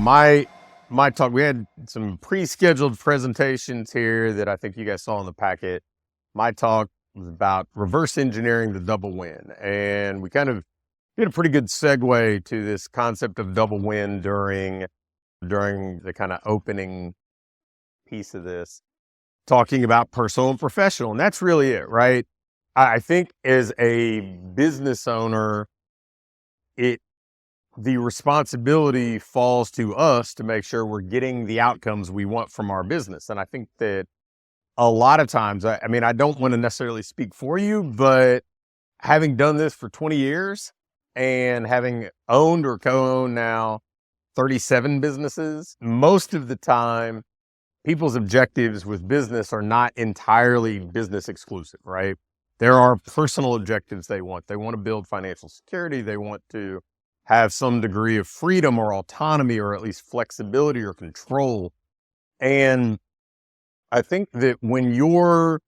My my talk, we had some pre-scheduled presentations here that I think you guys saw in the packet. My talk was about reverse engineering the double win. And we kind of did a pretty good segue to this concept of double win during the kind of opening piece of this, talking about personal and professional. And that's really it, right? I think as a business owner, the responsibility falls to us to make sure we're getting the outcomes we want from our business. And I think that a lot of times, I mean, I don't want to necessarily speak for you, but having done this for 20 years and having owned or co-owned now 37 businesses, most of the time, people's objectives with business are not entirely business exclusive, right? There are personal objectives they want. They want to build financial security. They want to have some degree of freedom or autonomy, or at least flexibility or control. And I think that when you're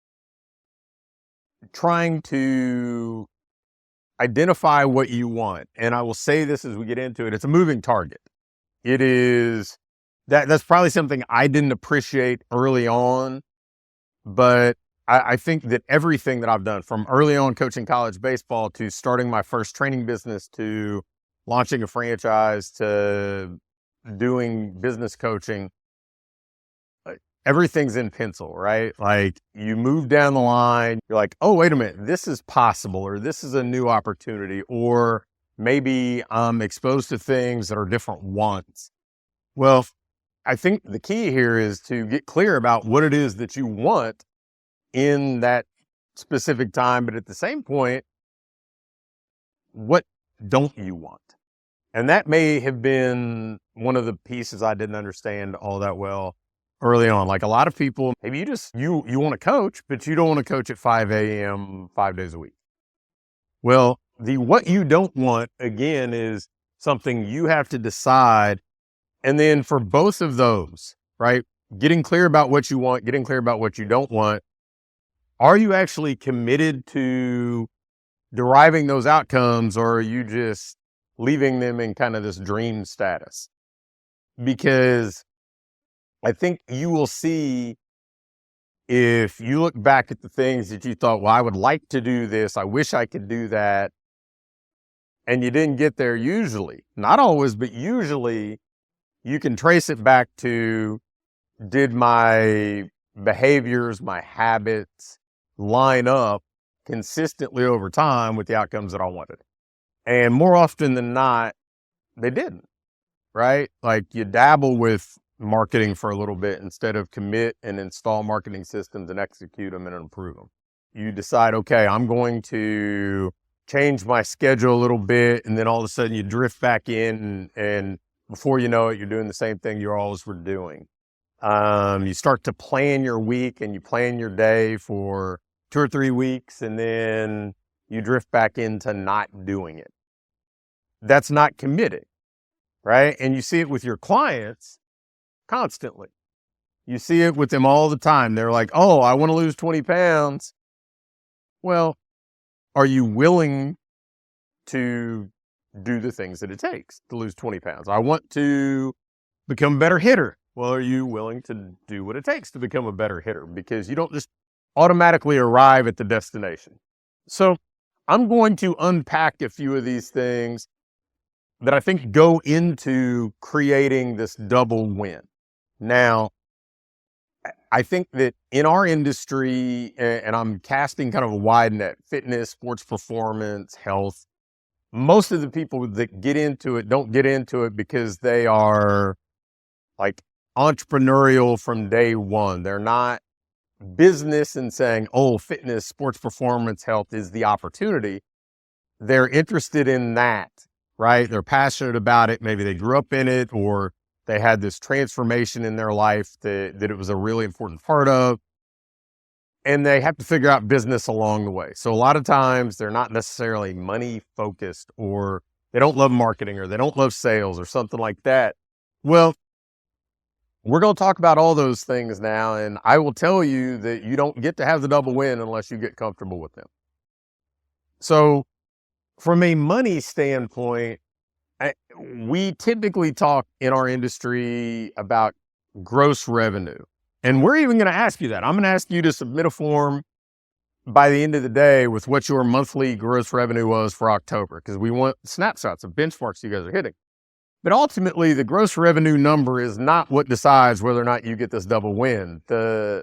trying to identify what you want, and I will say this as we get into it, it's a moving target. It is that's probably something I didn't appreciate early on, but I think that everything that I've done, from early on coaching college baseball to starting my first training business to launching a franchise to doing business coaching, everything's in pencil, right? Like, you move down the line, you're like, oh, wait a minute, this is possible, or this is a new opportunity, or maybe I'm exposed to things that are different wants. Well, I think the key here is to get clear about what it is that you want in that specific time, but at the same point, what don't you want? And that may have been one of the pieces I didn't understand all that well early on. Like, a lot of people, maybe you want to coach, but you don't want to coach at 5 a.m. 5 days a week. Well, what you don't want, again, is something you have to decide. And then for both of those, right, getting clear about what you want, getting clear about what you don't want, are you actually committed to deriving those outcomes, or are you just leaving them in kind of this dream status? Because I think you will see, if you look back at the things that you thought, well, I would like to do this, I wish I could do that, and you didn't get there, usually, not always, but usually, you can trace it back to, did my behaviors, my habits line up consistently over time with the outcomes that I wanted? And more often than not, they didn't, right? Like, you dabble with marketing for a little bit instead of commit and install marketing systems and execute them and improve them. You decide, okay, I'm going to change my schedule a little bit, and then all of a sudden you drift back in, and before you know it, you're doing the same thing you always were doing. You start to plan your week and you plan your day for 2 or 3 weeks, and then you drift back into not doing it. That's not committing, right? And you see it with your clients constantly. You see it with them all the time. They're like, oh, I want to lose 20 pounds. Well, are you willing to do the things that it takes to lose 20 pounds? I want to become a better hitter. Well, are you willing to do what it takes to become a better hitter? Because you don't just automatically arrive at the destination. So I'm going to unpack a few of these things that I think go into creating this double win. Now, I think that in our industry, and I'm casting kind of a wide net, fitness, sports performance, health, most of the people that get into it don't get into it because they are like entrepreneurial from day one. They're not business and saying, oh, fitness, sports performance, health is the opportunity. They're interested in that, right? They're passionate about it. Maybe they grew up in it, or they had this transformation in their life that it was a really important part of. And they have to figure out business along the way. So a lot of times they're not necessarily money focused, or they don't love marketing, or they don't love sales, or something like that. Well, we're going to talk about all those things now. And I will tell you that you don't get to have the double win unless you get comfortable with them. So from a money standpoint, We typically talk in our industry about gross revenue. And we're even going to ask you that. I'm going to ask you to submit a form by the end of the day with what your monthly gross revenue was for October, because we want snapshots of benchmarks you guys are hitting. But ultimately, the gross revenue number is not what decides whether or not you get this double win.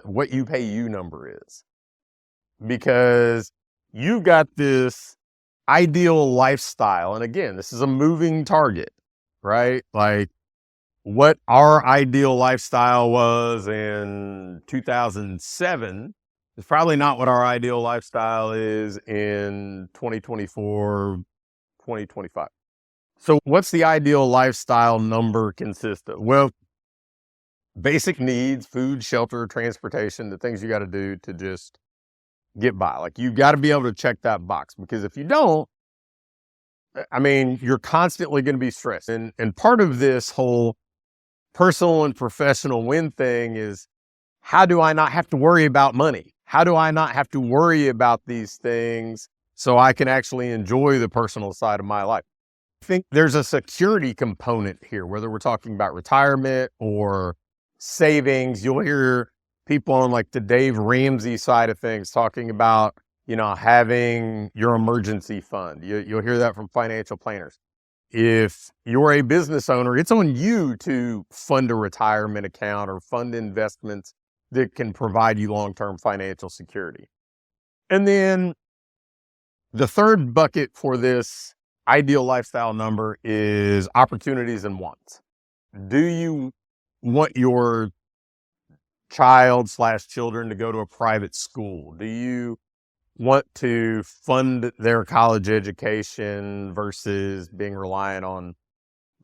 What you pay you number is. Because you've got this ideal lifestyle. And again, this is a moving target, right? Like what our ideal lifestyle was in 2007 is probably not what our ideal lifestyle is in 2024, 2025. So what's the ideal lifestyle number consist of? Well, basic needs, food, shelter, transportation, the things you got to do to just get by. Like you got to be able to check that box, because if you don't, I mean, you're constantly going to be stressed. And part of this whole personal and professional win thing is, how do I not have to worry about money? How do I not have to worry about these things so I can actually enjoy the personal side of my life? I think there's a security component here, whether we're talking about retirement or savings. You'll hear people on like the Dave Ramsey side of things talking about, having your emergency fund. You'll hear that from financial planners. If you're a business owner, it's on you to fund a retirement account or fund investments that can provide you long-term financial security. And then the third bucket for this ideal lifestyle number is opportunities and wants. Do you want your child/children to go to a private school? Do you want to fund their college education versus being reliant on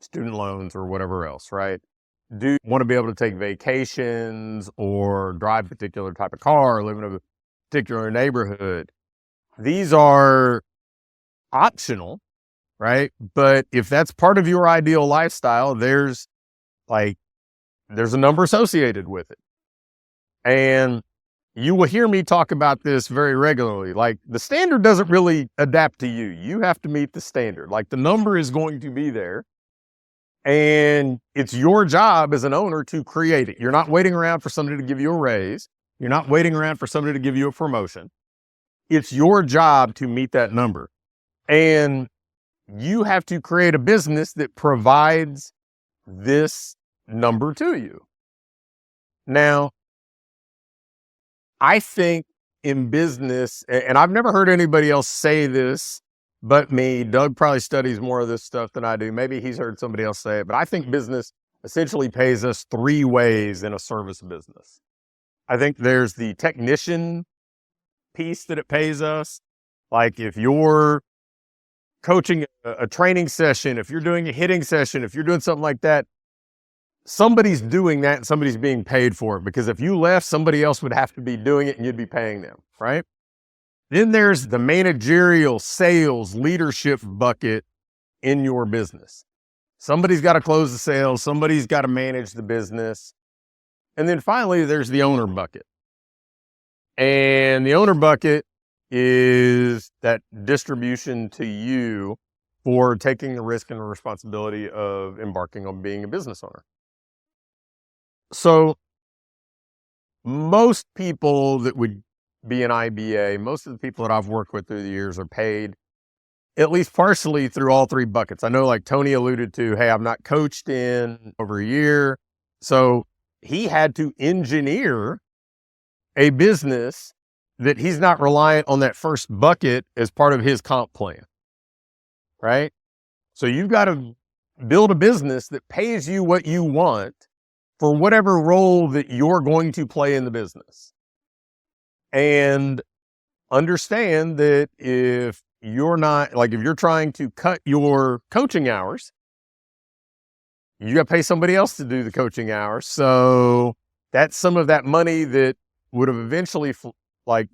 student loans or whatever else, right? Do you want to be able to take vacations or drive a particular type of car or live in a particular neighborhood? These are optional, right? But if that's part of your ideal lifestyle, there's a number associated with it. And you will hear me talk about this very regularly. Like the standard doesn't really adapt to you. You have to meet the standard. Like the number is going to be there. And it's your job as an owner to create it. You're not waiting around for somebody to give you a raise. You're not waiting around for somebody to give you a promotion. It's your job to meet that number. And you have to create a business that provides this number to you. Now, I think in business, and I've never heard anybody else say this but me. Doug probably studies more of this stuff than I do. Maybe he's heard somebody else say it, but I think business essentially pays us three ways in a service business. I think there's the technician piece that it pays us. Like if you're coaching a training session, if you're doing a hitting session, if you're doing something like that, somebody's doing that and somebody's being paid for it, because if you left, somebody else would have to be doing it and you'd be paying them, right? Then there's the managerial, sales, leadership bucket in your business. Somebody's got to close the sales. Somebody's got to manage the business. And then finally, there's the owner bucket. And the owner bucket is that distribution to you for taking the risk and the responsibility of embarking on being a business owner. So most people that would be an IBA, most of the people that I've worked with through the years are paid at least partially through all three buckets. I know like Tony alluded to, hey, I've not coached in over a year. So he had to engineer a business that he's not reliant on that first bucket as part of his comp plan, right? So you've got to build a business that pays you what you want for whatever role that you're going to play in the business. And understand that if you're not, like if you're trying to cut your coaching hours, you got to pay somebody else to do the coaching hours. So that's some of that money that would have eventually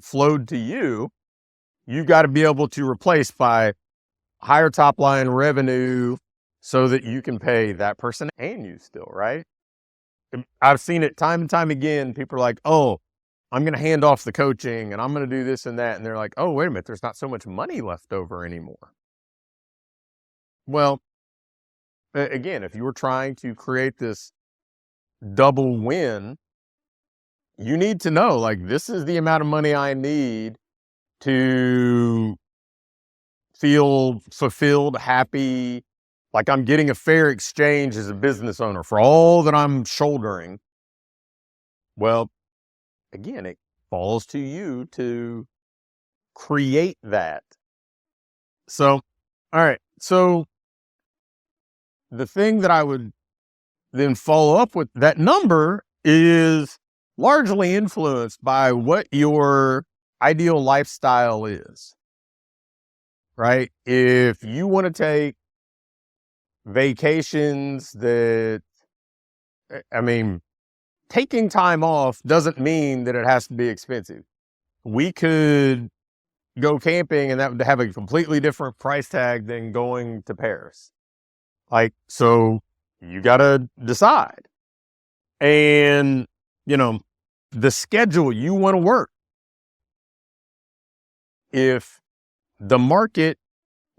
flowed to you. You've got to be able to replace by higher top line revenue so that you can pay that person and you still, right? I've seen it time and time again. People are like, oh, I'm going to hand off the coaching and I'm going to do this and that. And they're like, oh, wait a minute, there's not so much money left over anymore. Well, again, if you were trying to create this double win, you need to know, like, this is the amount of money I need to feel fulfilled, happy, like I'm getting a fair exchange as a business owner for all that I'm shouldering. Well, again, it falls to you to create that. So, all right. So the thing that I would then follow up with, that number is largely influenced by what your ideal lifestyle is, right? If you want to take vacations taking time off doesn't mean that it has to be expensive. We could go camping and that would have a completely different price tag than going to Paris. Like, so you got to decide. And, the schedule you want to work. If the market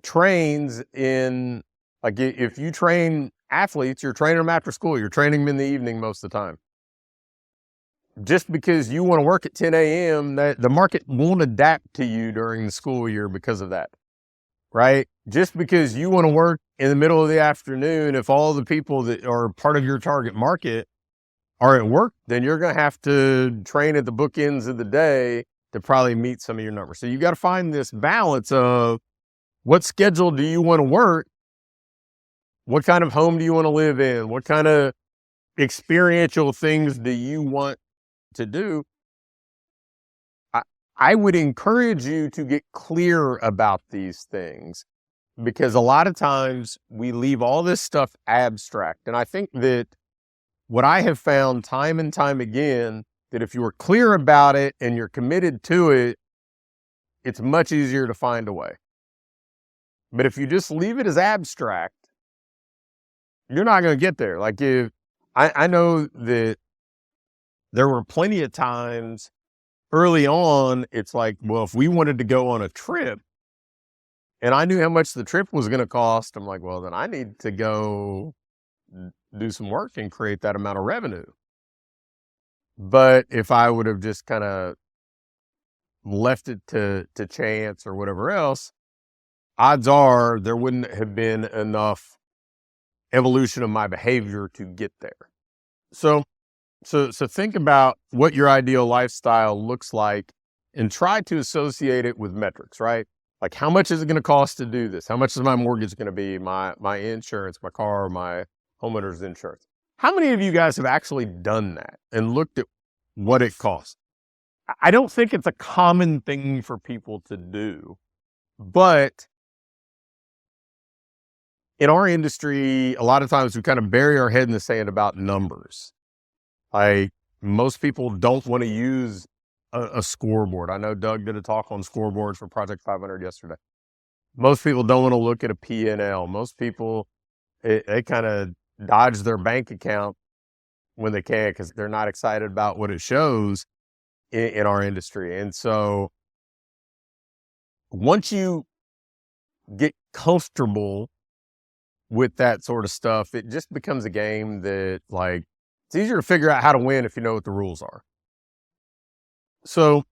trains in, like, if you train athletes, you're training them after school, you're training them in the evening most of the time. Just because you want to work at 10 a.m., that the market won't adapt to you during the school year because of that, right? Just because you want to work in the middle of the afternoon, if all the people that are part of your target market are at work, then you're going to have to train at the bookends of the day to probably meet some of your numbers. So you got to find this balance of what schedule do you want to work? What kind of home do you want to live in? What kind of experiential things do you want to do? I would encourage you to get clear about these things, because a lot of times we leave all this stuff abstract. And I think that what I have found time and time again, that if you are clear about it and you're committed to it, it's much easier to find a way. But if you just leave it as abstract, you're not going to get there. Like, if I know that there were plenty of times early on, it's like, well, if we wanted to go on a trip and I knew how much the trip was going to cost, I'm like, well, then I need to go do some work and create that amount of revenue. But if I would have just kind of left it to chance or whatever else, odds are there wouldn't have been enough evolution of my behavior to get there. So think about what your ideal lifestyle looks like and try to associate it with metrics, right? Like, how much is it going to cost to do this? How much is my mortgage going to be? My insurance, my car, my homeowner's insurance. How many of you guys have actually done that and looked at what it costs? I don't think it's a common thing for people to do, but in our industry, a lot of times we kind of bury our head in the sand about numbers. Like, most people don't want to use a scoreboard. I know Doug did a talk on scoreboards for Project 500 yesterday. Most people don't want to look at a P&L. Most people, they kind of dodge their bank account when they can because they're not excited about what it shows in our industry. And so once you get comfortable with that sort of stuff, it just becomes a game that, like, it's easier to figure out how to win if you know what the rules are. So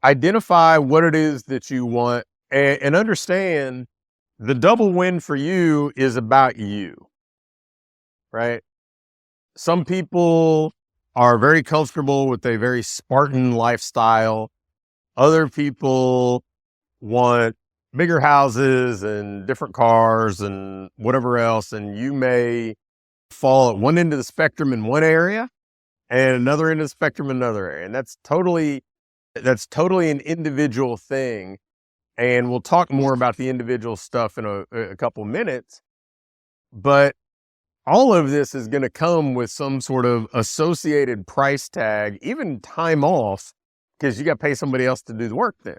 identify what it is that you want and understand the double win for you is about you, right? Some people are very comfortable with a very Spartan lifestyle. Other people want bigger houses and different cars and whatever else. And you may fall at one end of the spectrum in one area and another end of the spectrum in another area. And that's totally an individual thing. And we'll talk more about the individual stuff in a couple minutes. But all of this is going to come with some sort of associated price tag, even time off, because you got to pay somebody else to do the work then.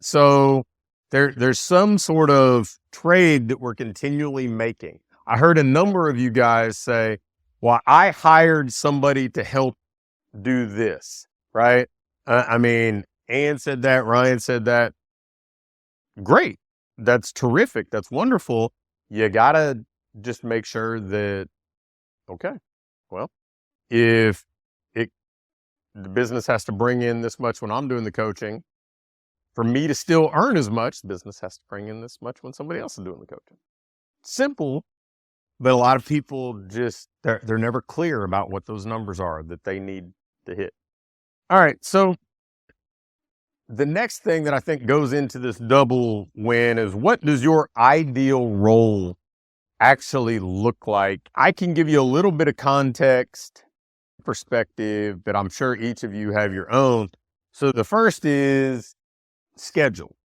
So there's some sort of trade that we're continually making. I heard a number of you guys say, well, I hired somebody to help do this, right? Ann said that, Ryan said that. Great. That's terrific. That's wonderful. you gotta just make sure that, okay, well, if the business has to bring in this much when I'm doing the coaching, for me to still earn as much, the business has to bring in this much when somebody else is doing the coaching. Simple, but a lot of people just, they're never clear about what those numbers are that they need to hit. All right, so the next thing that I think goes into this double win is, what does your ideal role actually look like? I can give you a little bit of context, perspective, but I'm sure each of you have your own. So the first is schedule.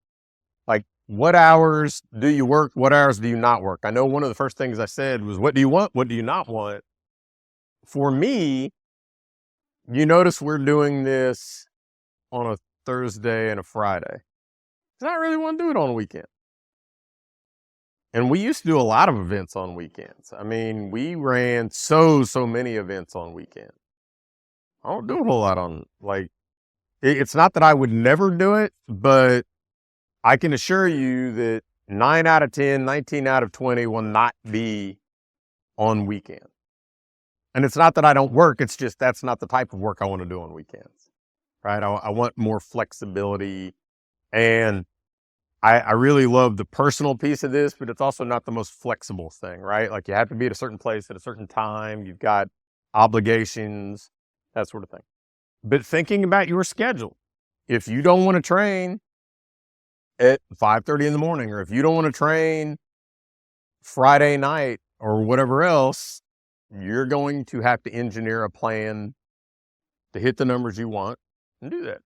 Like, what hours do you work? What hours do you not work? I know one of the first things I said was, what do you want? What do you not want? For me, you notice we're doing this on a Thursday and a Friday. I don't really want to do it on a weekend. And we used to do a lot of events on weekends. I mean, we ran so many events on weekends. I don't do a whole lot on, like, it's not that I would never do it, but I can assure you that 9 out of 10, 19 out of 20 will not be on weekends. And it's not that I don't work, it's just that's not the type of work I want to do on weekends, right? I want more flexibility, and I really love the personal piece of this, but it's also not the most flexible thing, right? Like, you have to be at a certain place at a certain time. You've got obligations, that sort of thing. But thinking about your schedule, if you don't want to train at 5:30 in the morning, or if you don't want to train Friday night or whatever else, you're going to have to engineer a plan to hit the numbers you want and do that.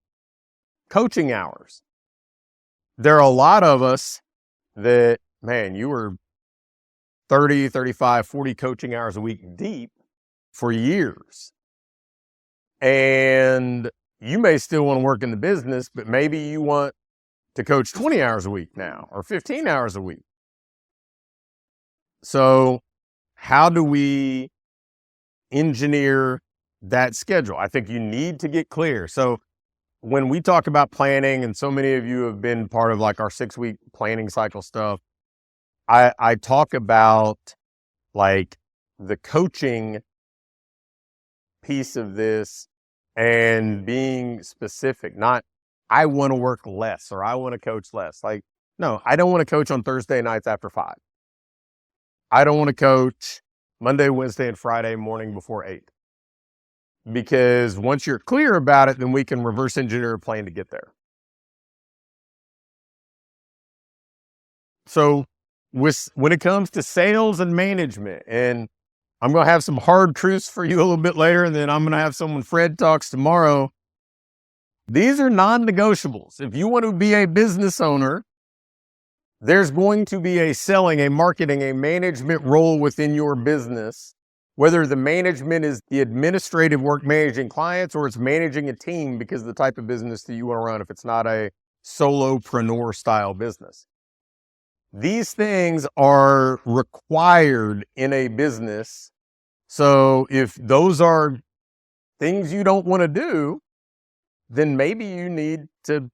Coaching hours. There are a lot of us that, man, you were 30, 35, 40 coaching hours a week deep for years. And you may still want to work in the business, but maybe you want to coach 20 hours a week now, or 15 hours a week. So how do we engineer that schedule? I think you need to get clear. So when we talk about planning, and so many of you have been part of like our 6-week planning cycle stuff, I talk about like the coaching piece of this and being specific, not I want to work less or I want to coach less. Like, no, I don't want to coach on Thursday nights after 5. I don't want to coach Monday, Wednesday, and Friday morning before 8. Because once you're clear about it, then we can reverse engineer a plan to get there. So when it comes to sales and management, and I'm going to have some hard truths for you a little bit later, and then I'm going to have someone, Fred talks tomorrow. These are non-negotiables. If you want to be a business owner, there's going to be a selling, a marketing, a management role within your business, whether the management is the administrative work managing clients or it's managing a team because of the type of business that you want to run, if it's not a solopreneur style business. These things are required in a business. So if those are things you don't want to do, then maybe you need to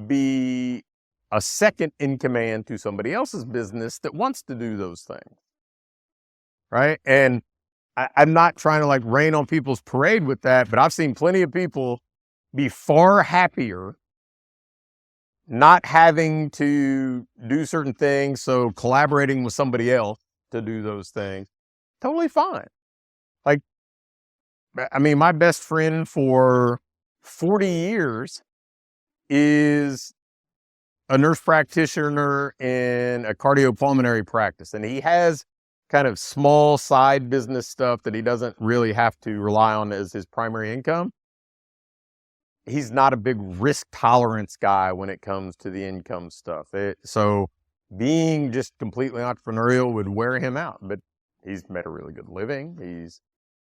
be a second in command to somebody else's business that wants to do those things. Right? And I'm not trying to like rain on people's parade with that, but I've seen plenty of people be far happier not having to do certain things. So collaborating with somebody else to do those things, totally fine. Like, I mean, my best friend for 40 years is a nurse practitioner in a cardiopulmonary practice. And he has kind of small side business stuff that he doesn't really have to rely on as his primary income. He's not a big risk tolerance guy when it comes to the income stuff. So being just completely entrepreneurial would wear him out, but he's made a really good living. He's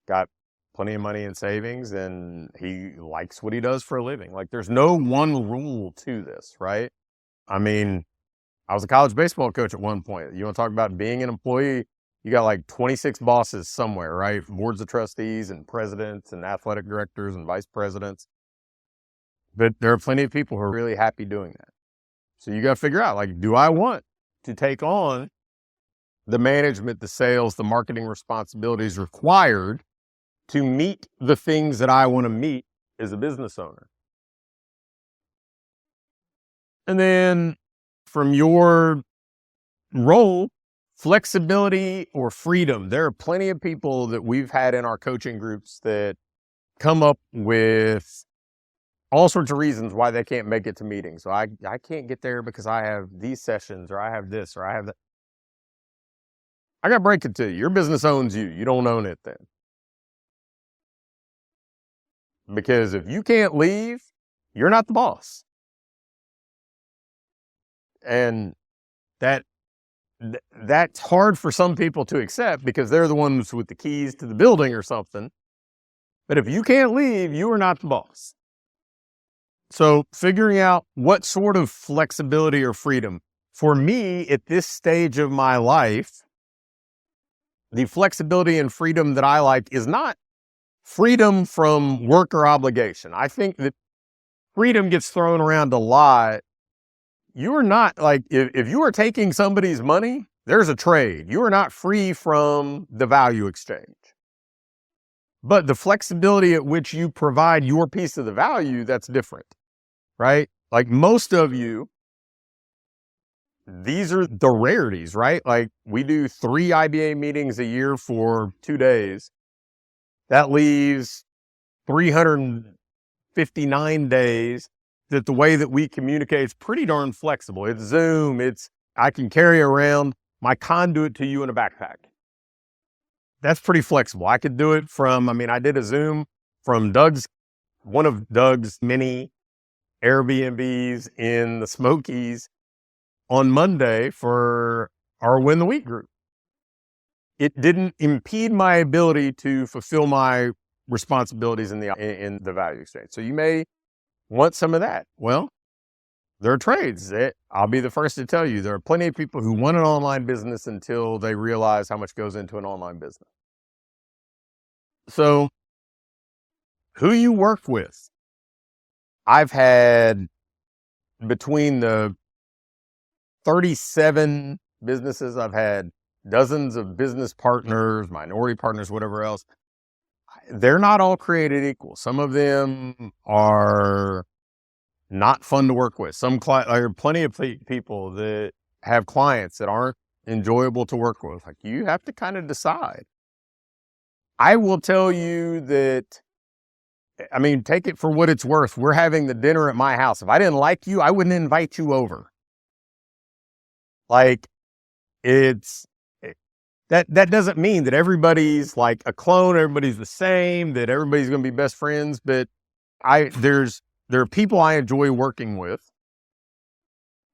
got plenty of money in savings and he likes what he does for a living. Like, there's no one rule to this, right? I mean, I was a college baseball coach at one point. You want to talk about being an employee? You got like 26 bosses somewhere, right? Boards of trustees and presidents and athletic directors and vice presidents. But there are plenty of people who are really happy doing that. So you got to figure out, like, do I want to take on the management, the sales, the marketing responsibilities required to meet the things that I want to meet as a business owner. And then from your role, flexibility or freedom. There are plenty of people that we've had in our coaching groups that come up with all sorts of reasons why they can't make it to meetings. So I can't get there because I have these sessions, or I have this, or I have that. I got to break it to you. Your business owns you. You don't own it then. Because if you can't leave, you're not the boss. And that's hard for some people to accept because they're the ones with the keys to the building or something. But if you can't leave, you are not the boss. So figuring out what sort of flexibility or freedom. For me, at this stage of my life, the flexibility and freedom that I like is not freedom from work or obligation. I think that freedom gets thrown around a lot. You're not like, if you are taking somebody's money, there's a trade. You are not free from the value exchange. But the flexibility at which you provide your piece of the value, that's different, right? Like most of you, these are the rarities, right? Like we do 3 IBA meetings a year for 2 days. That leaves 359 days that the way that we communicate is pretty darn flexible. It's Zoom. I can carry around my conduit to you in a backpack. That's pretty flexible. I could do it I did a Zoom from one of Doug's many Airbnbs in the Smokies on Monday for our Win the Week group. It didn't impede my ability to fulfill my responsibilities in the value exchange. So you may want some of that. Well, there are trades. I'll be the first to tell you, there are plenty of people who want an online business until they realize how much goes into an online business. So who you work with. I've had between the 37 businesses, I've had dozens of business partners, minority partners, whatever else. They're not all created equal. Some of them are not fun to work with. There are plenty of people that have clients that aren't enjoyable to work with. Like you have to kind of decide. I will tell you that, take it for what it's worth. We're having the dinner at my house. If I didn't like you, I wouldn't invite you over. Like that doesn't mean that everybody's like a clone, everybody's the same, that everybody's going to be best friends. But there are people I enjoy working with,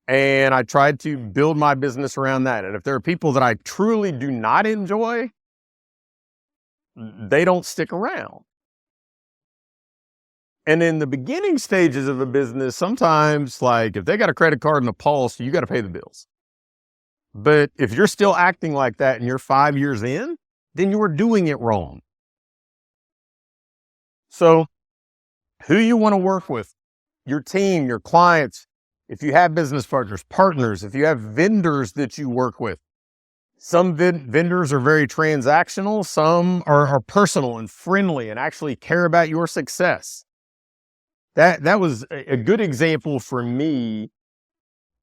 and I tried to build my business around that. And if there are people that I truly do not enjoy, they don't stick around. And in the beginning stages of a business, sometimes like if they got a credit card and a pulse, you got to pay the bills. But if you're still acting like that and you're 5 years in, then you are doing it wrong. So who you want to work with, your team, your clients, if you have business partners, if you have vendors that you work with. Some vendors are very transactional. Some are personal and friendly and actually care about your success. That was a good example for me.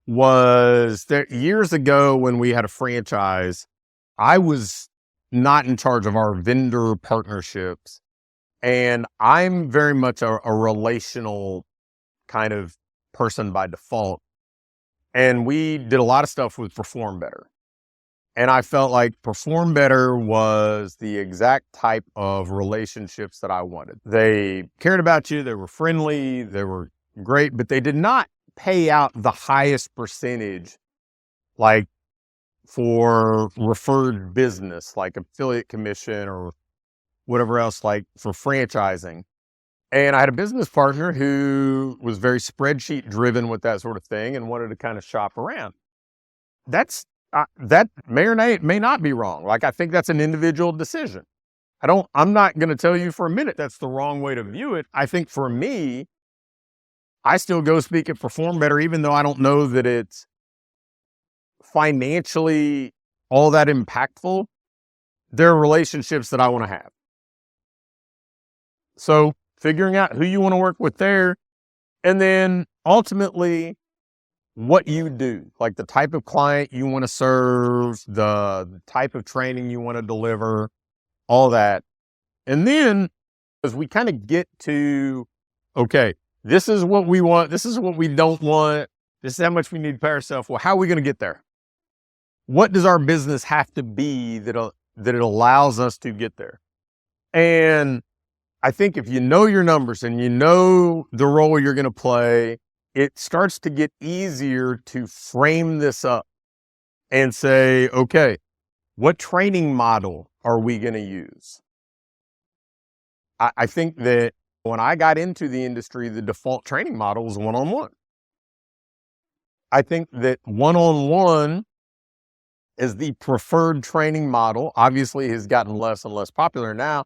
Was that years ago when we had a franchise, I was not in charge of our vendor partnerships. And I'm very much a relational kind of person by default. And we did a lot of stuff with Perform Better. And I felt like Perform Better was the exact type of relationships that I wanted. They cared about you. They were friendly. They were great, but they did not pay out the highest percentage, like for referred business, like affiliate commission or whatever else, like for franchising. And I had a business partner who was very spreadsheet driven with that sort of thing and wanted to kind of shop around. That may or may not be wrong. Like, I think that's an individual decision. I'm not going to tell you for a minute that's the wrong way to view it. I think for me, I still go speak at Perform Better, even though I don't know that it's financially all that impactful, they're relationships that I want to have. So figuring out who you want to work with there, and then ultimately what you do, like the type of client you want to serve, the type of training you want to deliver, all that. And then as we kind of get to, okay, this is what we want, this is what we don't want, this is how much we need to pay ourselves. Well, how are we going to get there? What does our business have to be that it allows us to get there? And I think if you know your numbers and you know the role you're going to play, it starts to get easier to frame this up and say, okay, what training model are we going to use? I think that when I got into the industry, the default training model was one-on-one. I think that one-on-one is the preferred training model. Obviously, has gotten less and less popular now.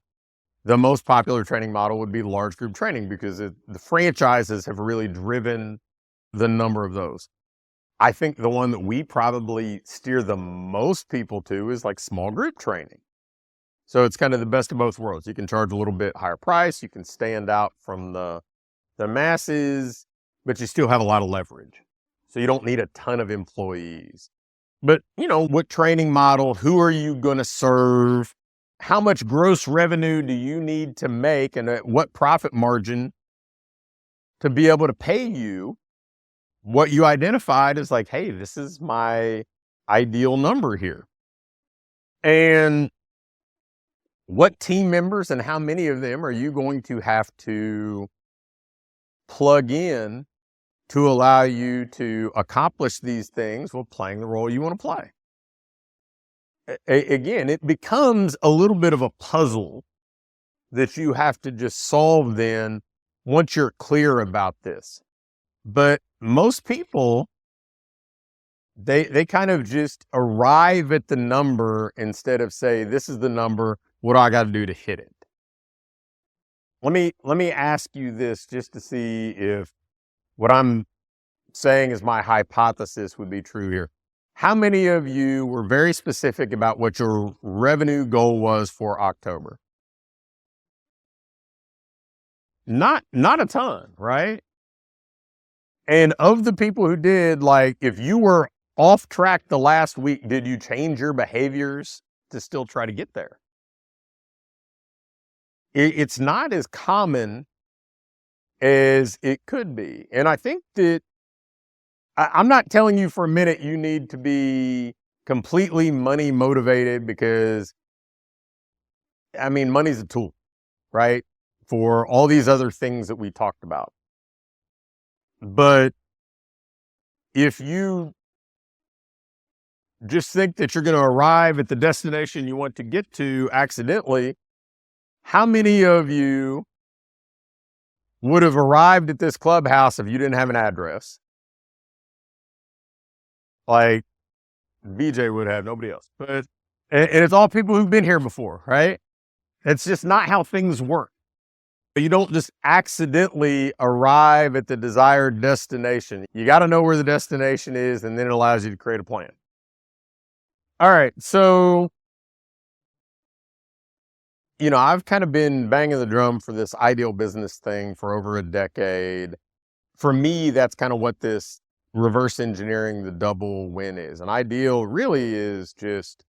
The most popular training model would be large group training because the franchises have really driven the number of those. I think the one that we probably steer the most people to is like small group training. So it's kind of the best of both worlds. You can charge a little bit higher price. You can stand out from the masses, but you still have a lot of leverage. So you don't need a ton of employees. But, what training model, who are you going to serve? How much gross revenue do you need to make and at what profit margin to be able to pay you what you identified as like, hey, this is my ideal number here. And what team members and how many of them are you going to have to plug in to allow you to accomplish these things while playing the role you want to play? Again, it becomes a little bit of a puzzle that you have to just solve then once you're clear about this. But most people, they kind of just arrive at the number instead of say, this is the number, what do I got to do to hit it? Let me ask you this just to see if what I'm saying is my hypothesis would be true here. How many of you were very specific about what your revenue goal was for October? Not a ton, right? And of the people who did, like, if you were off track the last week, did you change your behaviors to still try to get there? It's not as common as it could be. And I think that I'm not telling you for a minute you need to be completely money motivated because, money's a tool, right? For all these other things that we talked about. But if you just think that you're going to arrive at the destination you want to get to accidentally, how many of you would have arrived at this clubhouse if you didn't have an address? Like BJ would have, nobody else. And it's all people who've been here before, right? It's just not how things work. You don't just accidentally arrive at the desired destination. You got to know where the destination is, and then it allows you to create a plan. All right. So, I've kind of been banging the drum for this ideal business thing for over a decade. For me, that's kind of what this reverse engineering the double win is. An ideal really is just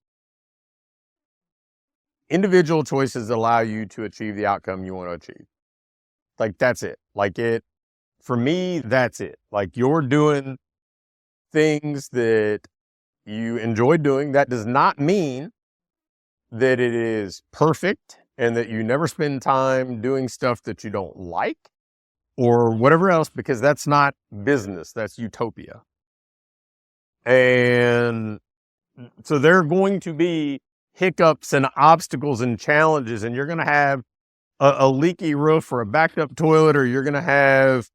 individual choices that allow you to achieve the outcome you want to achieve. Like, that's it. For me, that's it. Like, you're doing things that you enjoy doing. That does not mean that it is perfect and that you never spend time doing stuff that you don't like or whatever else, because that's not business. That's utopia. And so there are going to be hiccups and obstacles and challenges, and you're going to have a leaky roof or a backed up toilet, or you're going to have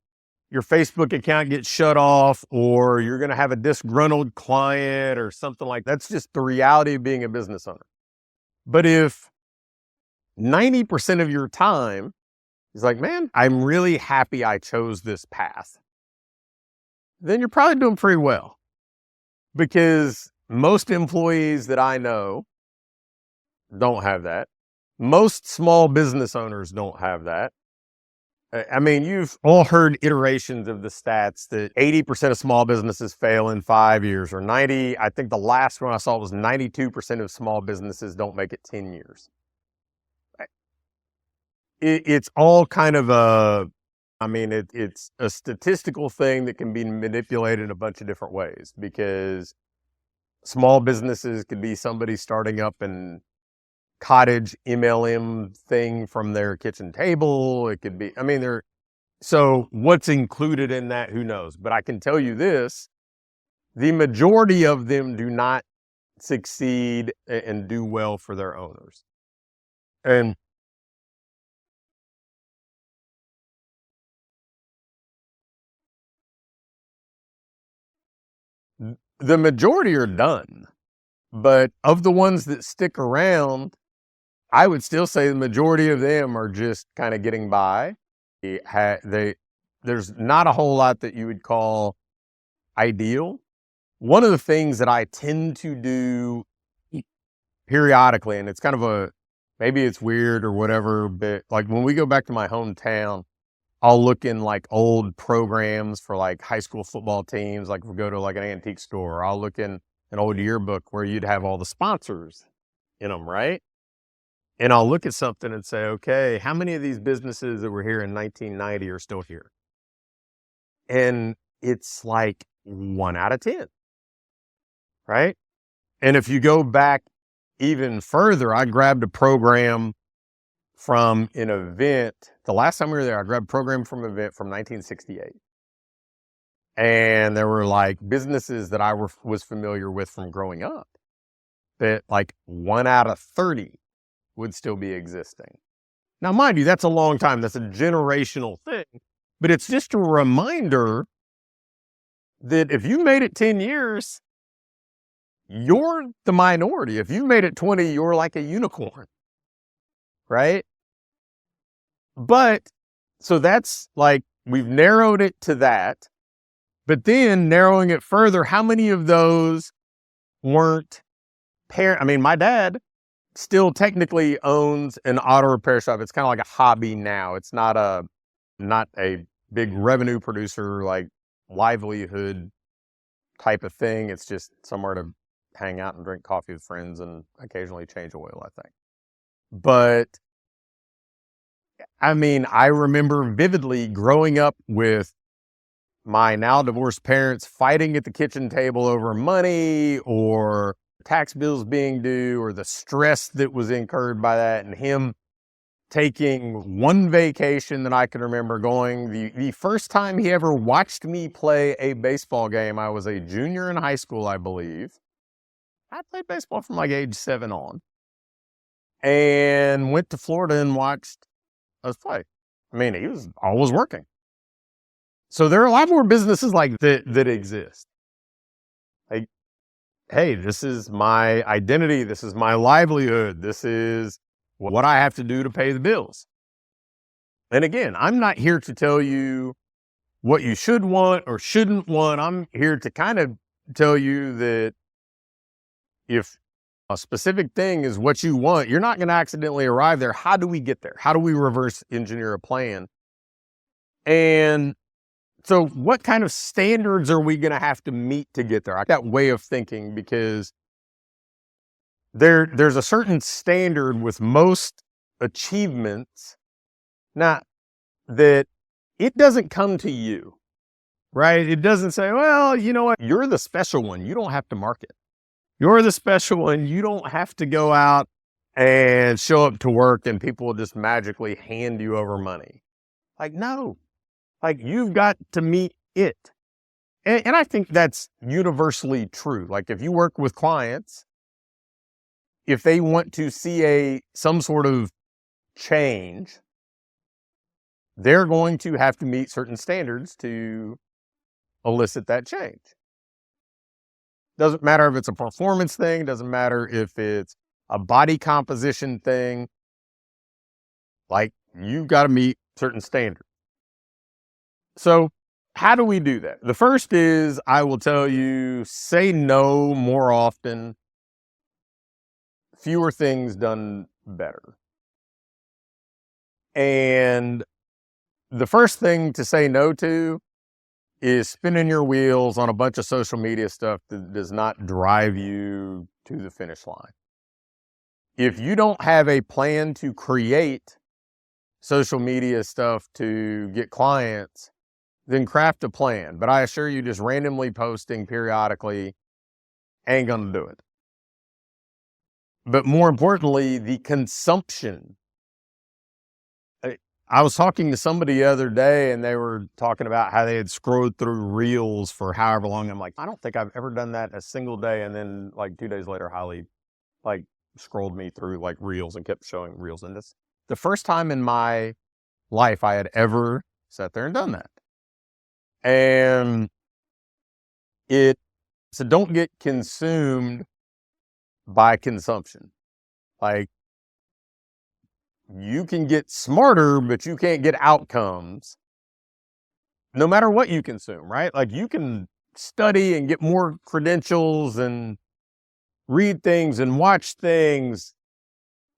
your Facebook account get shut off, or you're going to have a disgruntled client or something like that. That's just the reality of being a business owner. But if 90% of your time is like, man, I'm really happy I chose this path, then you're probably doing pretty well, because Most employees that I know don't have that. Most small business owners don't have that. I mean, you've all heard iterations of the stats that 80% of small businesses fail in 5 years, or 90. I think the last one I saw was 92% of small businesses don't make it 10 years. It's all kind of it's a statistical thing that can be manipulated in a bunch of different ways, because small businesses could be somebody starting up an cottage MLM thing from their kitchen table. It could be, so what's included in that, who knows? But I can tell you this, the majority of them do not succeed and do well for their owners. And the majority are done. But of the ones that stick around, I would still say the majority of them are just kind of getting by. There's not a whole lot that you would call ideal. One of the things that I tend to do periodically, and it's kind of maybe it's weird or whatever, but like when we go back to my hometown, I'll look in like old programs for like high school football teams. Like if we go to like an antique store, I'll look in an old yearbook where you'd have all the sponsors in them, right? And I'll look at something and say, okay, how many of these businesses that were here in 1990 are still here? And it's like 1 out of 10, right? And if you go back even further, I grabbed a program from an event. The last time we were there, I grabbed a program from an event from 1968. And there were like businesses that I was familiar with from growing up that like 1 out of 30 would still be existing. Now, mind you, that's a long time. That's a generational thing. But it's just a reminder that if you made it 10 years, you're the minority. If you made it 20, you're like a unicorn, right? But so that's like, we've narrowed it to that. But then narrowing it further, how many of those weren't my dad still technically owns an auto repair shop. It's kind of like a hobby now. It's not a big revenue producer, like livelihood type of thing. It's just somewhere to hang out and drink coffee with friends and occasionally change oil, I think. But I remember vividly growing up with my now divorced parents fighting at the kitchen table over money or tax bills being due or the stress that was incurred by that, and him taking one vacation that I can remember going. The first time he ever watched me play a baseball game, I was a junior in high school, I believe. I played baseball from like age 7 on, and went to Florida and watched us play. He was always working. So there are a lot more businesses like that exist. Like, hey, this is my identity. This is my livelihood. This is what I have to do to pay the bills. And again, I'm not here to tell you what you should want or shouldn't want. I'm here to kind of tell you that if a specific thing is what you want, you're not going to accidentally arrive there. How do we get there? How do we reverse engineer a plan? And so what kind of standards are we going to have to meet to get there? I got that way of thinking, because there's a certain standard with most achievements, not that it doesn't come to you, right? It doesn't say, well, you know what? You're the special one. You don't have to market. You're the special one. You don't have to go out and show up to work and people will just magically hand you over money. Like, no. Like, you've got to meet it. And I think that's universally true. Like, if you work with clients, if they want to see some sort of change, they're going to have to meet certain standards to elicit that change. Doesn't matter if it's a performance thing, doesn't matter if it's a body composition thing. Like, you've got to meet certain standards. So how do we do that? The first is, I will tell you, say no more often. Fewer things done better. And the first thing to say no to is spinning your wheels on a bunch of social media stuff that does not drive you to the finish line. If you don't have a plan to create social media stuff to get clients, then craft a plan. But I assure you, just randomly posting periodically ain't going to do it. But more importantly, the consumption. I was talking to somebody the other day and they were talking about how they had scrolled through reels for however long. I'm like, I don't think I've ever done that a single day. And then like 2 days later, Holly like scrolled me through like reels and kept showing reels. And this the first time in my life I had ever sat there and done that. And so don't get consumed by consumption. Like, you can get smarter, but you can't get outcomes no matter what you consume, right? Like, you can study and get more credentials and read things and watch things,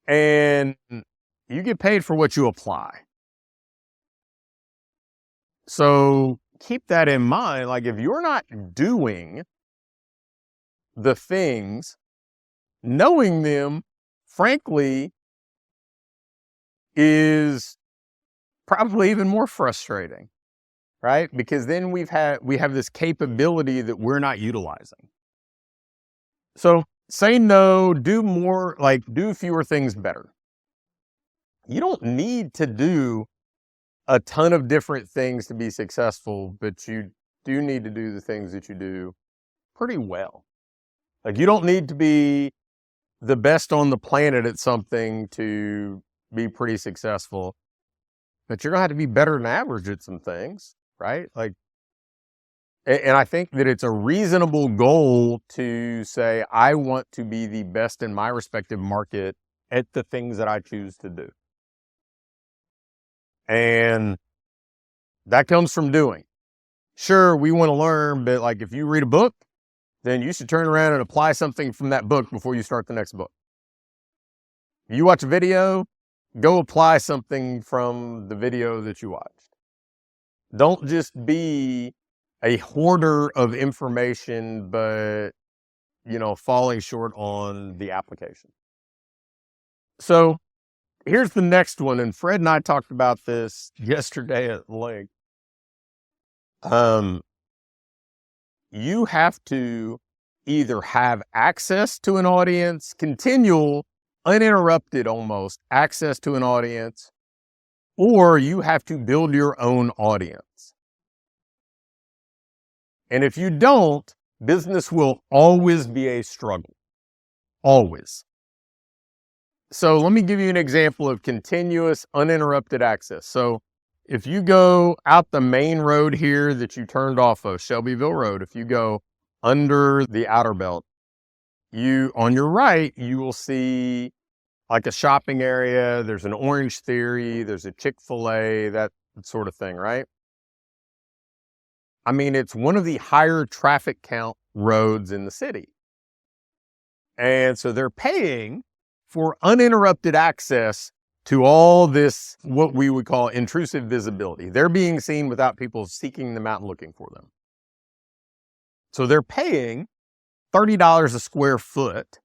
and you get paid for what you apply. So keep that in mind. Like, if you're not doing the things, knowing them, frankly, is probably even more frustrating, right? Because then we have this capability that we're not utilizing. So say no, do more, like do fewer things better. You don't need to do a ton of different things to be successful, but you do need to do the things that you do pretty well. Like, you don't need to be the best on the planet at something to be pretty successful, but you're gonna have to be better than average at some things, right? Like, and I think that it's a reasonable goal to say, I want to be the best in my respective market at the things that I choose to do. And that comes from doing. Sure, we want to learn, but like, if you read a book, then you should turn around and apply something from that book before you start the next book. You watch a video, go apply something from the video that you watched. Don't just be a hoarder of information, but, falling short on the application. So here's the next one. And Fred and I talked about this yesterday at length. You have to either have access to an audience, continual, uninterrupted almost access to an audience, or you have to build your own audience. And if you don't, business will always be a struggle. Always. So let me give you an example of continuous, uninterrupted access. So if you go out the main road here that you turned off of, Shelbyville Road, if you go under the outer belt, on your right, you will see like a shopping area. There's an Orange Theory, there's a Chick-fil-A, that sort of thing, right? I mean, it's one of the higher traffic count roads in the city. And so they're paying for uninterrupted access to all this, what we would call intrusive visibility. They're being seen without people seeking them out and looking for them. So they're paying $30 a square foot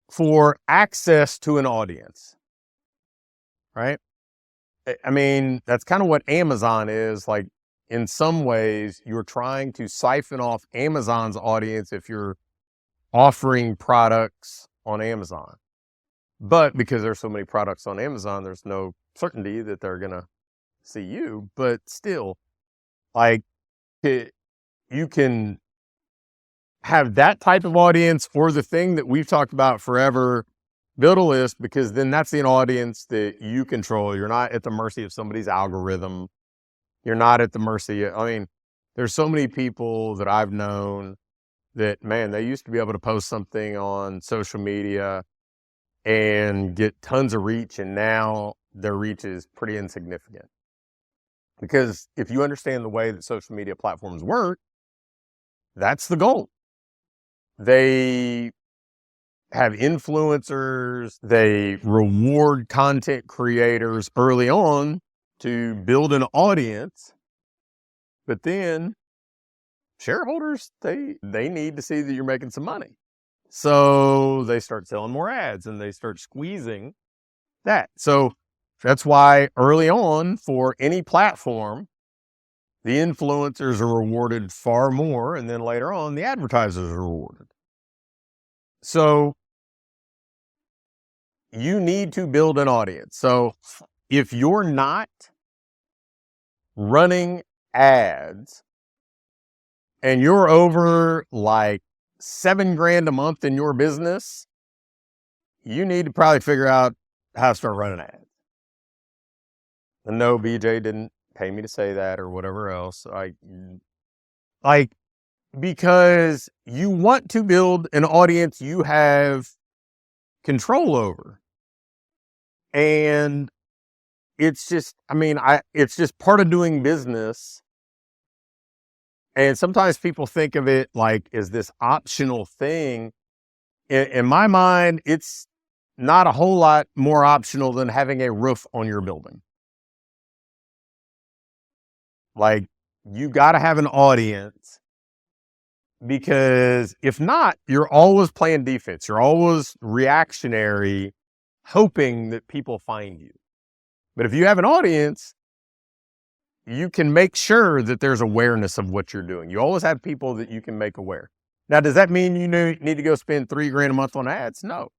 for access to an audience, right? I mean, that's kind of what Amazon is. Like, in some ways, you're trying to siphon off Amazon's audience if you're offering products on Amazon. But because there's so many products on Amazon, there's no certainty that they're going to see you. But still, like, you can have that type of audience, or the thing that we've talked about forever, build a list, because then that's an audience that you control. You're not at the mercy of somebody's algorithm. You're not at the mercy of, there's so many people that I've known that, man, they used to be able to post something on social media and get tons of reach, and now their reach is pretty insignificant. Because if you understand the way that social media platforms work, that's the goal. They have influencers, they reward content creators early on to build an audience, but then shareholders, they need to see that you're making some money. So they start selling more ads and they start squeezing that. So that's why early on for any platform, the influencers are rewarded far more, and then later on, the advertisers are rewarded. So you need to build an audience. So if you're not running ads and you're over like $7,000 a month in your business, you need to probably figure out how to start running ads. And no, BJ didn't pay me to say that or whatever else. Because you want to build an audience you have control over. And it's just, it's just part of doing business. And sometimes people think of it like as this optional thing. In my mind, it's not a whole lot more optional than having a roof on your building. Like, you got to have an audience, because if not, you're always playing defense. You're always reactionary, hoping that people find you. But if you have an audience, you can make sure that there's awareness of what you're doing. You always have people that you can make aware. Now, does that mean you need to go spend $3,000 a month on ads? No.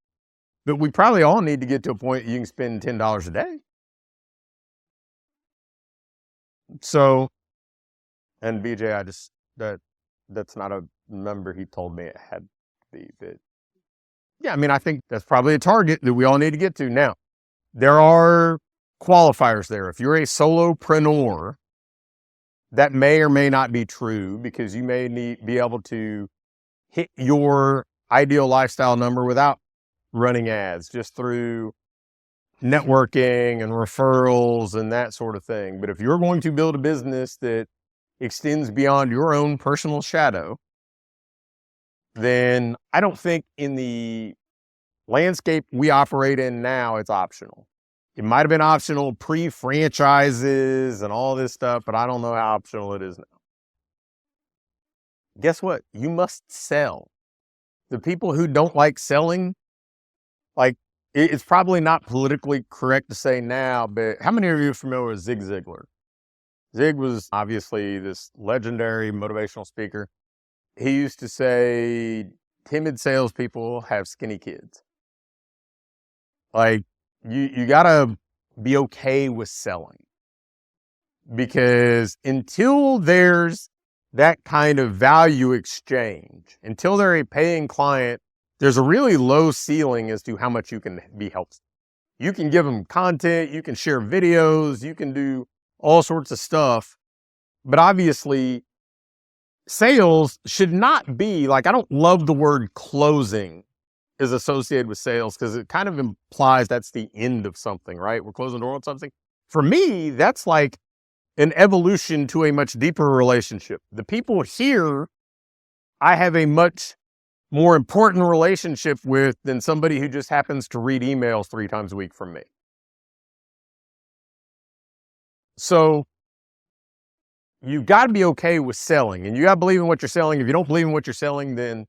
But we probably all need to get to a point you can spend $10 a day. So, and BJ, that's not a number he told me it had to be. But yeah, I think that's probably a target that we all need to get to. Now, there are qualifiers there. If you're a solopreneur, that may or may not be true, because you may be able to hit your ideal lifestyle number without running ads, just through networking and referrals and that sort of thing. But if you're going to build a business that extends beyond your own personal shadow, then I don't think in the landscape we operate in now, it's optional. It might have been optional pre-franchises and all this stuff, but I don't know how optional it is now. Guess what? You must sell. The people who don't like selling, it's probably not politically correct to say now, but how many of you are familiar with Zig Ziglar? Zig was obviously this legendary motivational speaker. He used to say, timid salespeople have skinny kids. You gotta be okay with selling, because until there's that kind of value exchange, until they're a paying client, there's a really low ceiling as to how much you can be helpful. You can give them content, you can share videos, you can do all sorts of stuff, but obviously sales should not be I don't love the word closing is associated with sales, because it kind of implies that's the end of something, right? We're closing the door on something. For me, that's like an evolution to a much deeper relationship. The people here, I have a much more important relationship with than somebody who just happens to read emails 3 times a week from me. So you got to be okay with selling, and you got to believe in what you're selling. If you don't believe in what you're selling, then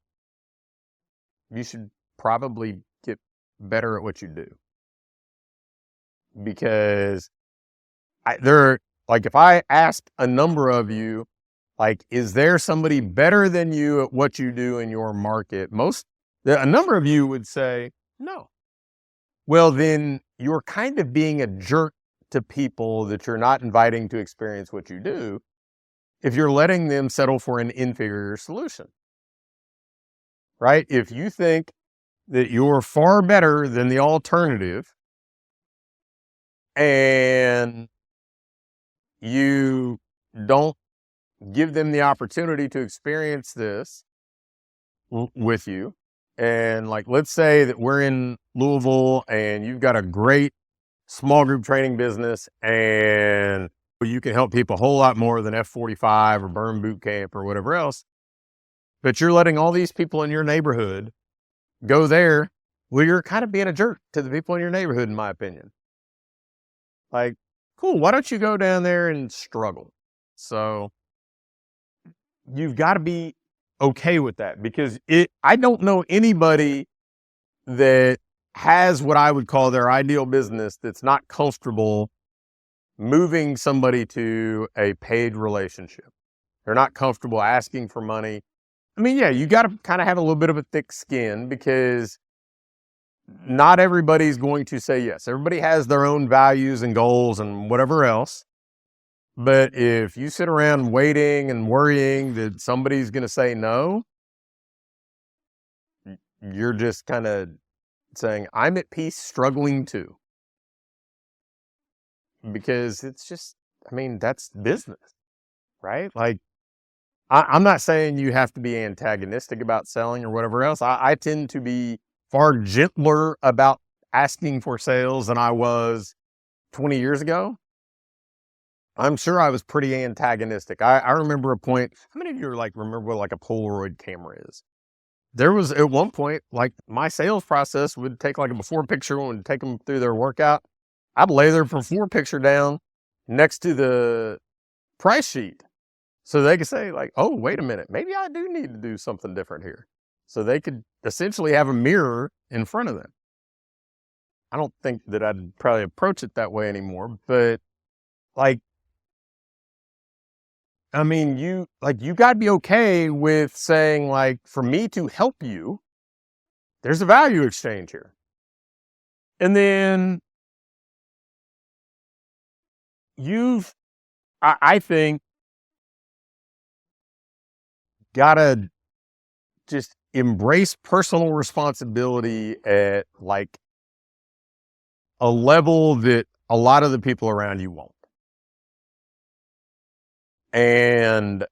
you should probably get better at what you do. Because if I asked a number of you, is there somebody better than you at what you do in your market? A number of you would say no. Well, then you're kind of being a jerk to people that you're not inviting to experience what you do, if you're letting them settle for an inferior solution, right? If you think that you're far better than the alternative, and you don't give them the opportunity to experience this with you, and let's say that we're in Louisville and you've got a great small group training business, and You can help people a whole lot more than F45 or Burn Boot Camp or whatever else. But you're letting all these people in your neighborhood go there. Well, you're kind of being a jerk to the people in your neighborhood, in my opinion. Like, cool, why don't you go down there and struggle? So you've got to be okay with that, because I don't know anybody that has what I would call their ideal business that's not comfortable moving somebody to a paid relationship. They're not comfortable asking for money. I mean, yeah, you got to kind of have a little bit of a thick skin, because not everybody's going to say yes. Everybody has their own values and goals and whatever else. But if you sit around waiting and worrying that somebody's going to say no, you're just kind of saying, I'm at peace struggling too. Because it's just, I mean, that's business, right? Like, I'm not saying you have to be antagonistic about selling or whatever else. I tend to be far gentler about asking for sales than I was 20 years ago. I'm sure I was pretty antagonistic. I remember a point. How many of you remember what like a Polaroid camera is? There was at one point, like, my sales process would take like a before picture and take them through their workout. I'd lay their before picture down next to the price sheet so they could say like, oh, wait a minute, maybe I do need to do something different here. So they could essentially have a mirror in front of them. I don't think that I'd probably approach it that way anymore, but like, I mean, you got to be okay with saying, like, for me to help you, there's a value exchange here. And then I think, got to just embrace personal responsibility at like a level that a lot of the people around you won't. And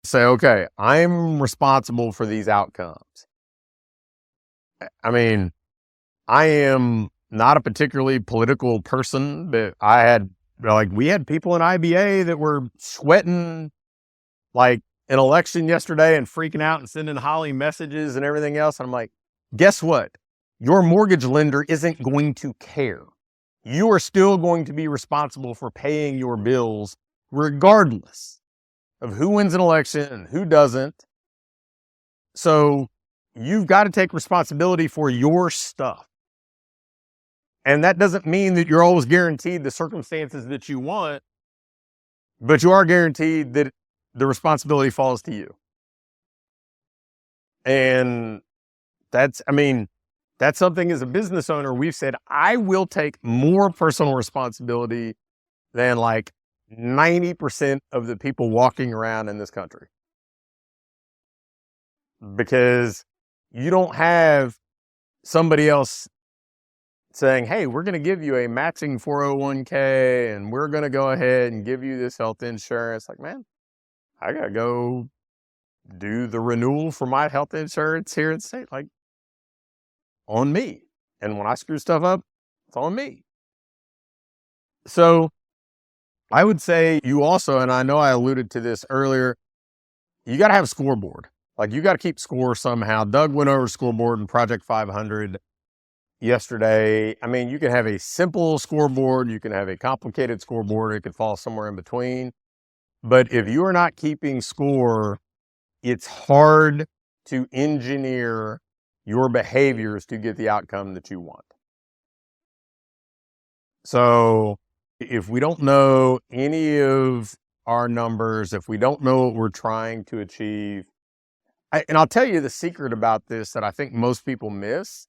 say, okay, I'm responsible for these outcomes. I mean, I am not a particularly political person, but we had people in IBA that were sweating like an election yesterday and freaking out and sending Holly messages and everything else. And I'm like, guess what? Your mortgage lender isn't going to care. You are still going to be responsible for paying your bills regardless of who wins an election and who doesn't. So you've got to take responsibility for your stuff. And that doesn't mean that you're always guaranteed the circumstances that you want, but you are guaranteed that the responsibility falls to you. And that's something as a business owner, we've said, I will take more personal responsibility than like 90% of the people walking around in this country. Because you don't have somebody else saying, hey, we're going to give you a matching 401k and we're going to go ahead and give you this health insurance. Like, man, I got to go do the renewal for my health insurance here in the state. Like, on me. And when I screw stuff up, it's on me. So I would say you also, and I know I alluded to this earlier, you got to have a scoreboard. Like, you got to keep score somehow. Doug went over scoreboard in Project 500 yesterday. I mean, you can have a simple scoreboard. You can have a complicated scoreboard. It could fall somewhere in between. But if you are not keeping score, it's hard to engineer your behaviors to get the outcome that you want. So if we don't know any of our numbers, if we don't know what we're trying to achieve, and I'll tell you the secret about this that I think most people miss,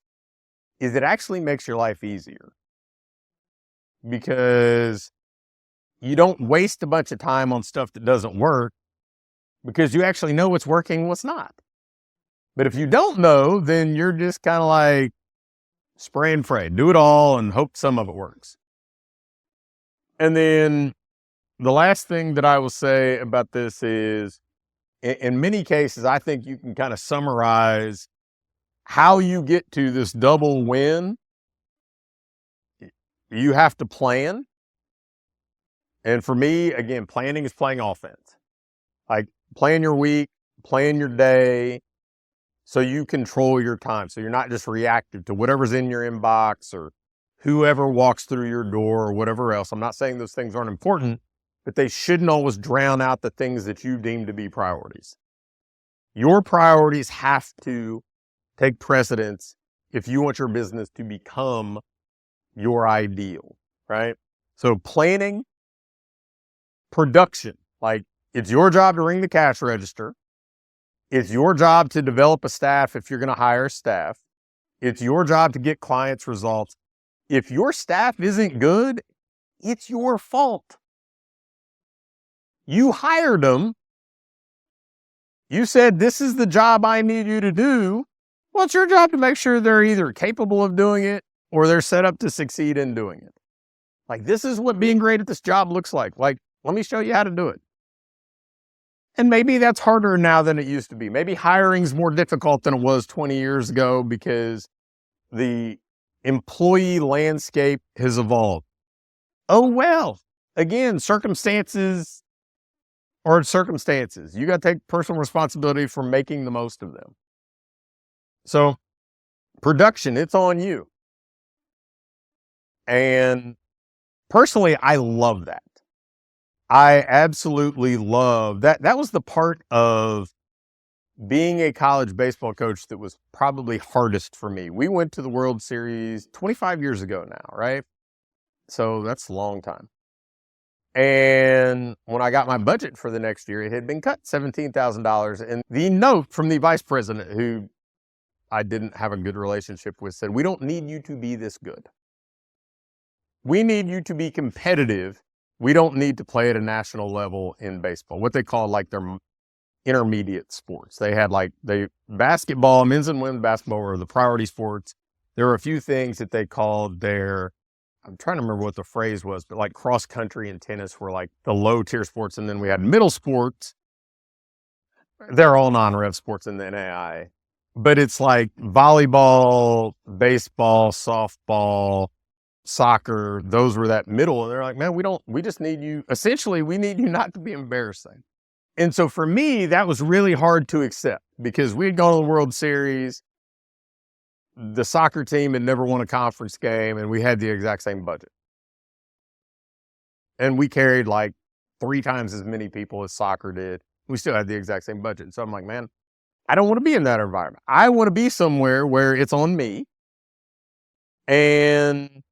is it actually makes your life easier. Because you don't waste a bunch of time on stuff that doesn't work, because you actually know what's working and what's not. But if you don't know, then you're just kind of like spray and pray, do it all and hope some of it works. And then the last thing that I will say about this is, in many cases, I think you can kind of summarize how you get to this double win. You have to plan. And for me, again, planning is playing offense. Like plan your week, plan your day, so you control your time. So you're not just reactive to whatever's in your inbox or whoever walks through your door or whatever else. I'm not saying those things aren't important, but they shouldn't always drown out the things that you deem to be priorities. Your priorities have to take precedence if you want your business to become your ideal, right? So planning, production, like it's your job to ring the cash register. It's your job to develop a staff if you're going to hire staff. It's your job to get clients results. If your staff isn't good, it's your fault. You hired them. You said, this is the job I need you to do. Well, it's your job to make sure they're either capable of doing it or they're set up to succeed in doing it. Like, this is what being great at this job looks like. Like, let me show you how to do it. And maybe that's harder now than it used to be. Maybe hiring's more difficult than it was 20 years ago because the employee landscape has evolved. Oh, well, again, circumstances are circumstances. You got to take personal responsibility for making the most of them. So production, it's on you. And personally, I love that. I absolutely love that. That was the part of being a college baseball coach that was probably hardest for me. We went to the World Series 25 years ago now, right? So that's a long time. And when I got my budget for the next year, it had been cut $17,000. And the note from the vice president, who I didn't have a good relationship with, said, we don't need you to be this good. We need you to be competitive. We don't need to play at a national level in baseball, what they call like their intermediate sports. They had like basketball, men's and women's basketball were the priority sports. There were a few things that they called their, I'm trying to remember what the phrase was, but like cross country and tennis were like the low tier sports. And then we had middle sports. They're all non-rev sports in the NAI, but it's like volleyball, baseball, softball, soccer. Those were that middle. And they're like, man, we just need you. Essentially, we need you not to be embarrassing. And so for me, that was really hard to accept because we had gone to the World Series. The soccer team had never won a conference game and we had the exact same budget. And we carried like 3 times as many people as soccer did. We still had the exact same budget. So I'm like, man, I don't want to be in that environment. I want to be somewhere where it's on me. And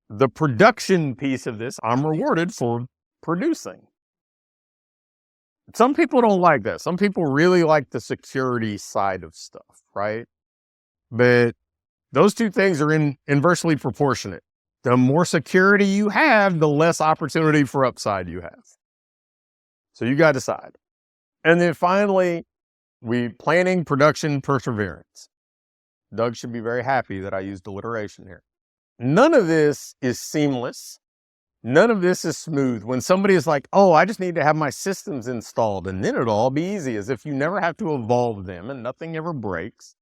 the production piece of this, I'm rewarded for producing. Some people don't like that. Some people really like the security side of stuff, right? But those two things are inversely proportionate. The more security you have, the less opportunity for upside you have. So you got to decide. And then finally, planning, production, perseverance. Doug should be very happy that I used alliteration here. None of this is seamless. None of this is smooth. When somebody is like, oh, I just need to have my systems installed and then it'll all be easy, as if you never have to evolve them and nothing ever breaks.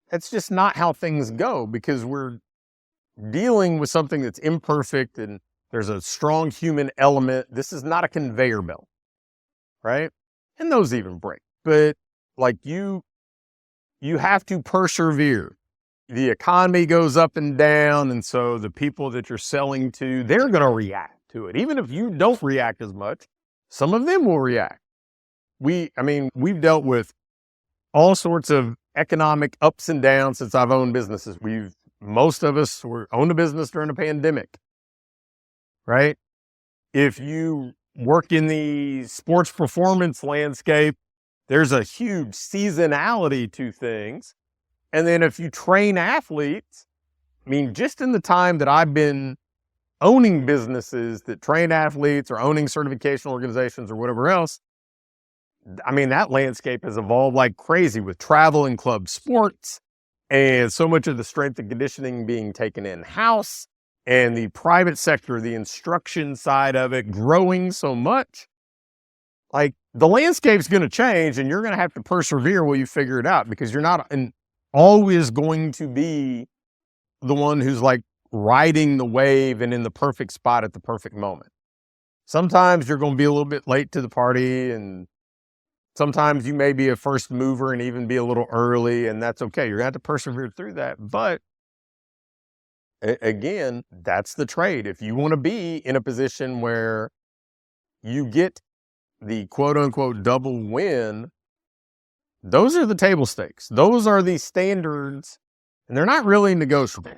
That's just not how things go because we're dealing with something that's imperfect and there's a strong human element. This is not a conveyor belt, right? And those even break. But like you have to persevere. The economy goes up and down, and so the people that you're selling to, they're going to react to it. Even if you don't react as much, some of them will react. We've dealt with all sorts of economic ups and downs since I've owned businesses. Most of us owned a business during a pandemic, right? If you work in the sports performance landscape, there's a huge seasonality to things. And then if you train athletes, just in the time that I've been owning businesses that train athletes or owning certification organizations or whatever else, that landscape has evolved like crazy with travel and club sports and so much of the strength and conditioning being taken in-house and the private sector, the instruction side of it growing so much. Like the landscape's going to change and you're going to have to persevere while you figure it out because you're not always going to be the one who's like riding the wave and in the perfect spot at the perfect moment. Sometimes you're going to be a little bit late to the party, and sometimes you may be a first mover and even be a little early, and that's okay. You're going to have to persevere through that. But again, that's the trade. If you want to be in a position where you get the quote unquote double win, those are the table stakes. Those are the standards, and they're not really negotiable.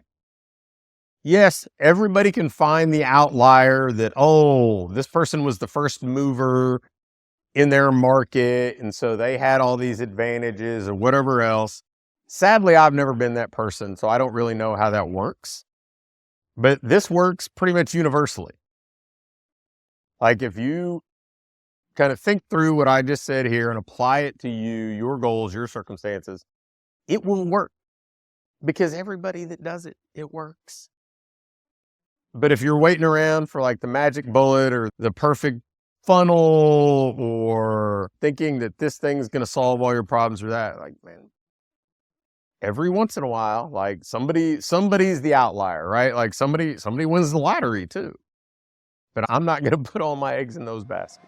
Yes, everybody can find the outlier that, oh, this person was the first mover in their market, and so they had all these advantages or whatever else. Sadly, I've never been that person, so I don't really know how that works. But this works pretty much universally. Like if you kind of think through what I just said here and apply it to you, your goals, your circumstances, it will work. Because everybody that does it, it works. But if you're waiting around for like the magic bullet or the perfect funnel, or thinking that this thing's going to solve all your problems or that, like, man, every once in a while, like somebody's the outlier, right? Like somebody wins the lottery too. But I'm not going to put all my eggs in those baskets.